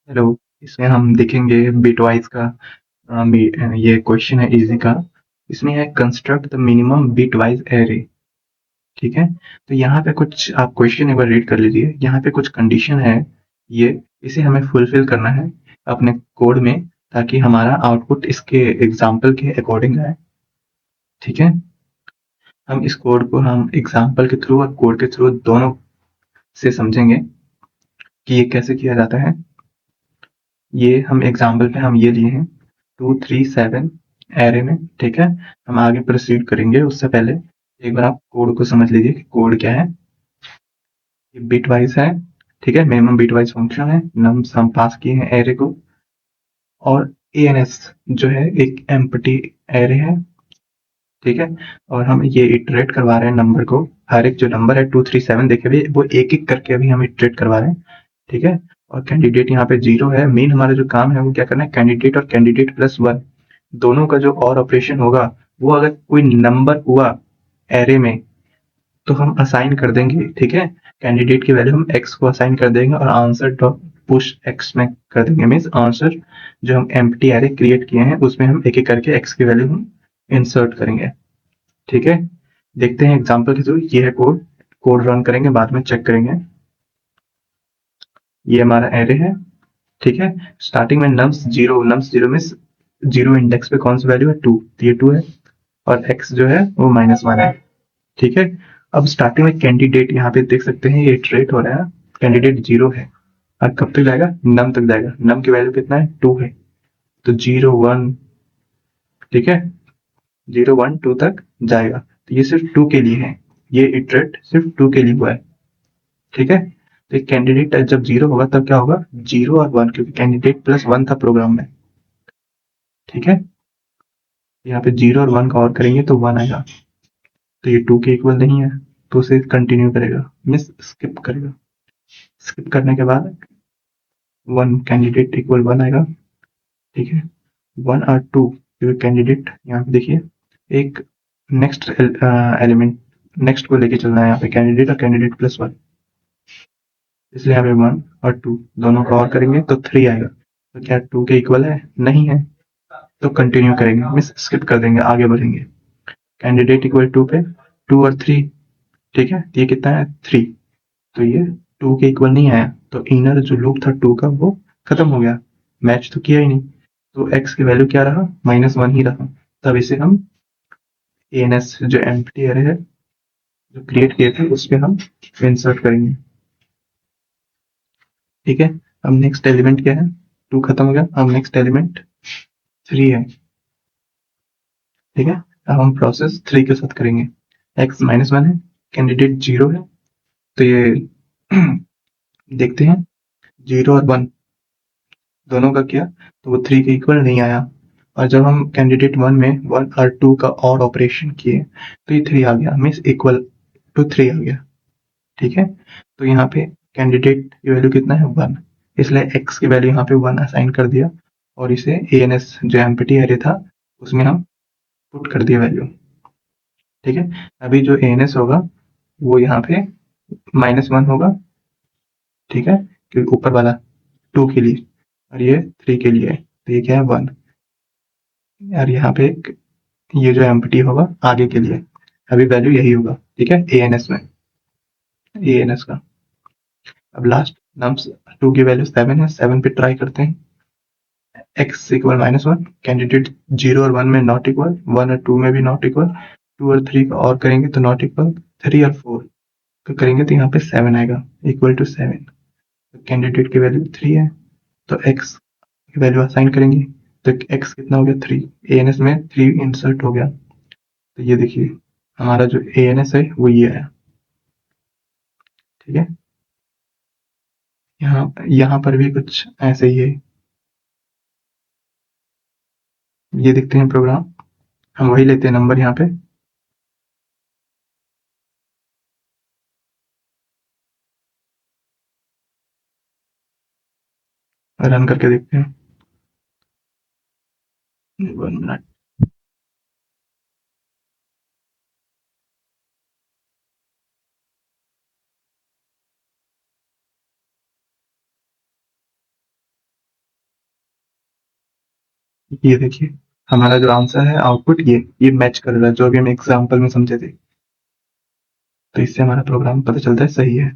Hello, इसमें हम देखेंगे बिटवाइज़ का ये क्वेश्चन है इजी का। इसमें है construct the minimum bitwise array. ठीक है, तो यहाँ पे कुछ आप क्वेश्चन एक बार रीड कर लीजिए। यहाँ पे कुछ कंडीशन है, ये इसे हमें फुलफिल करना है अपने कोड में, ताकि हमारा आउटपुट इसके एग्जाम्पल के अकॉर्डिंग आए। ठीक है, हम इस कोड को हम एग्जाम्पल के थ्रू और कोड के थ्रू दोनों से समझेंगे कि ये कैसे किया जाता है। ये हम एग्जाम्पल पे हम ये लिए हैं 237 एरे में। ठीक है, हम आगे प्रोसीड करेंगे उससे पहले एक बार आप कोड को समझ लीजिए कि कोड क्या है। ये बिट वाइज है। ठीक है, मिनिमम बिट वाइज फंक्शन है। नम्स हम पास किए हैं एरे को, और एएनएस जो है एक एम्प्टी एरे है। ठीक है, और हम ये इटरेट करवा रहे हैं नंबर को। हर एक जो नंबर है 237 देखे हुए वो एक एक करके अभी हम इटरेट करवा रहे हैं। ठीक है, और कैंडिडेट यहाँ पे 0 है। मेन हमारा जो काम है वो क्या करना है, कैंडिडेट और कैंडिडेट प्लस 1 दोनों का जो और ऑपरेशन होगा, वो अगर कोई नंबर हुआ एरे में तो हम असाइन कर देंगे। ठीक है, कैंडिडेट की वैल्यू हम एक्स को असाइन कर देंगे और आंसर डॉट पुश एक्स में कर देंगे। मीन्स आंसर जो हम एम्प्टी एरे क्रिएट किए हैं उसमें हम एक एक करके एक्स की वैल्यू हम इंसर्ट करेंगे। ठीक है, देखते हैं एग्जाम्पल के थ्रू। ये है कोड, कोड रन करेंगे, बाद में चेक करेंगे। ये हमारा एरे है। ठीक है, स्टार्टिंग में नम्स जीरो में जीरो इंडेक्स पे कौन सी वैल्यू है, 2, तो ये 2 है, और एक्स जो है वो -1 है। ठीक है, अब स्टार्टिंग में कैंडिडेट यहाँ पे देख सकते हैं ये इटरेट हो रहा है। कैंडिडेट 0 है और कब तक जाएगा, नम तक जाएगा। नम की वैल्यू कितना है, 2 है, तो 0 1। ठीक है, 0 1 2 तक जाएगा, तो ये सिर्फ 2 के लिए है। ये इटरेट सिर्फ 2 के लिए हुआ है। ठीक है, तो कैंडिडेट जब 0 होगा तब क्या होगा, 0 और 1, क्योंकि कैंडिडेट प्लस 1 था प्रोग्राम में। ठीक है, यहाँ पे 0 और 1 का और करेंगे तो 1 आएगा, तो ये 2 के इक्वल नहीं है, तो उसे कंटिन्यू करेगा, मिस स्किप करेगा। स्किप करने के बाद 1 कैंडिडेट इक्वल 1 आएगा। ठीक है, 1 और 2, क्योंकि कैंडिडेट यहाँ पे देखिए एक नेक्स्ट एलिमेंट नेक्स्ट को लेके चलना है। यहाँ पे कैंडिडेट और कैंडिडेट प्लस 1, इसलिए यहाँ पे 1 और 2 दोनों का और करेंगे तो 3 आएगा। तो क्या 2 के इक्वल है, नहीं है, तो कंटिन्यू करेंगे, मिस स्किप कर देंगे, आगे बढ़ेंगे। कैंडिडेट इक्वल 2 पे 2 और 3। ठीक है, ये कितना है, 3, तो ये 2 के इक्वल नहीं आया, तो इनर जो लूप था 2 का वो खत्म हो गया, मैच तो किया ही नहीं। तो x की वैल्यू क्या रहा, -1 ही रहा। तब इसे हम एएनएस जो एम्प्टी एरे है जो क्रिएट किए थे उस पे हम इंसर्ट करेंगे। ठीक है, अब नेक्स्ट एलिमेंट क्या है, 2 खत्म हो गया, अब नेक्स्ट एलिमेंट 3 है। ठीक है, अब हम प्रोसेस 3 के साथ करेंगे। x -1 है, कैंडिडेट 0 है, तो ये देखते हैं 0 और 1 दोनों का किया तो वो 3 के इक्वल नहीं आया, और जब हम कैंडिडेट 1 में 1 और 2 का और ऑपरेशन किए तो ये 3 आ गया, मीन्स इक्वल टू 3 आ गया। ठीक है, तो यहाँ पे कैंडिडेट की वैल्यू कितना है, 1, इसलिए x की वैल्यू यहाँ पे 1 असाइन कर दिया, और इसे एएनएस जो एम्प्टी एरे था उसमें हम पुट कर दिया वैल्यू। ठीक है, अभी जो एएनएस होगा वो यहाँ पे -1 होगा। ठीक है, क्योंकि ऊपर वाला 2 के लिए और ये 3 के लिए है, तो ये क्या है, 1। और यहाँ पे ये जो एम्प्टी होगा आगे के लिए, अभी वैल्यू यही होगा। ठीक है, एएनएस में, एएनएस का। अब लास्ट नम्स 2 की वैल्यू 7 है, 7 पे ट्राई करते हैं। x इक्वल -1, कैंडिडेट 0 और 1 में नॉट इक्वल, 1 और 2 में भी नॉट इक्वल, 2 और 3 का और करेंगे तो नॉट इक्वल, 3 और 4 का करेंगे तो यहाँ पे 7 आएगा, इक्वल टू 7। तो कैंडिडेट की वैल्यू 3 है, तो x की वैल्यू असाइन करेंगे, तो x कितना हो गया, 3। एएनएस में 3 इंसर्ट हो गया, तो ये देखिए हमारा जो एएनएस है वो ये है। ठीक है, यहाँ यहाँ पर भी कुछ ऐसे ही है। ये देखते हैं प्रोग्राम, हम वही लेते हैं नंबर यहाँ पे, रन करके देखते हैं। 1 मिनट। ये देखिए हमारा जो आंसर है आउटपुट ये मैच कर रहा है जो अभी हम एग्जाम्पल में समझे थे। तो इससे हमारा प्रोग्राम पता चलता है सही है।